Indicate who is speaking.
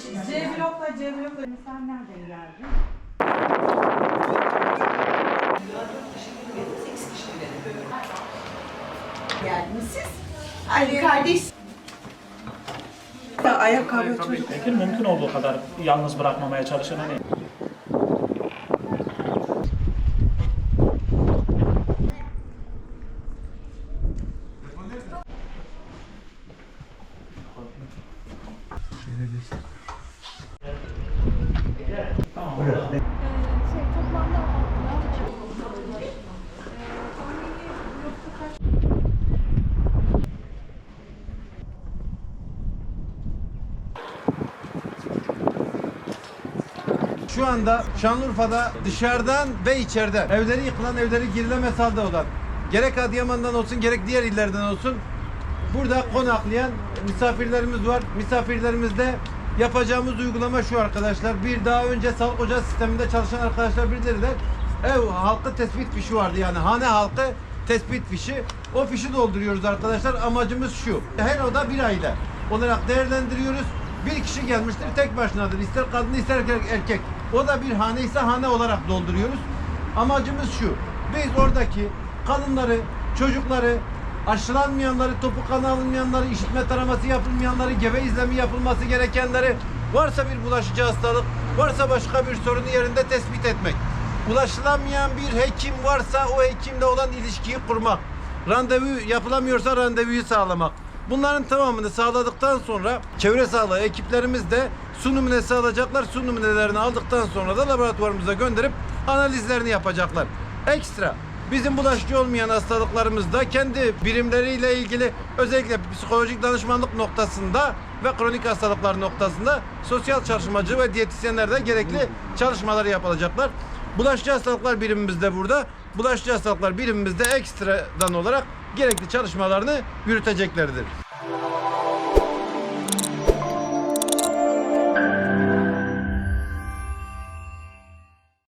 Speaker 1: C blokla sen nereden geldin?
Speaker 2: 8 kişi geldiniz siz. Ali kardeş. Ayakkabı çocuk.
Speaker 3: Peki mümkün olduğu kadar yalnız bırakmamaya çalışın hani. Tamam.
Speaker 1: Toplamda
Speaker 4: Şu anda Şanlıurfa'da dışarıdan ve içeriden evleri yıkılan, evleri girilemez halde olan gerek Adıyaman'dan olsun gerek diğer illerden olsun burada konaklayan misafirlerimiz var. Misafirlerimizde yapacağımız uygulama şu arkadaşlar. Bir daha önce sağlık ocağı sisteminde çalışan arkadaşlar bildirirler. Ev halkı tespit fişi vardı yani hane halkı tespit fişi. O fişi dolduruyoruz arkadaşlar. Amacımız şu. Her oda bir aile olarak değerlendiriyoruz. Bir kişi gelmiştir tek başınadır. İster kadın ister erkek. O da bir hane ise hane olarak dolduruyoruz. Amacımız şu. Biz oradaki kadınları, çocukları, aşılanmayanları, topu kanı alınmayanları, işitme taraması yapılmayanları, gebe izlemi yapılması gerekenleri, varsa bir bulaşıcı hastalık, varsa başka bir sorunu yerinde tespit etmek. Ulaşılamayan bir hekim varsa o hekimle olan ilişkiyi kurmak. Randevu yapılamıyorsa randevuyu sağlamak. Bunların tamamını sağladıktan sonra çevre sağlığı ekiplerimiz de su numunesi alacaklar. Su numunelerini aldıktan sonra da laboratuvarımıza gönderip analizlerini yapacaklar. Ekstra bizim bulaşıcı olmayan hastalıklarımızda kendi birimleriyle ilgili özellikle psikolojik danışmanlık noktasında ve kronik hastalıklar noktasında sosyal çalışmacı ve diyetisyenler de gerekli çalışmaları yapılacaklar. Bulaşıcı hastalıklar birimimiz de burada. Bulaşıcı hastalıklar birimimizde ekstradan olarak gerekli çalışmalarını yürüteceklerdir.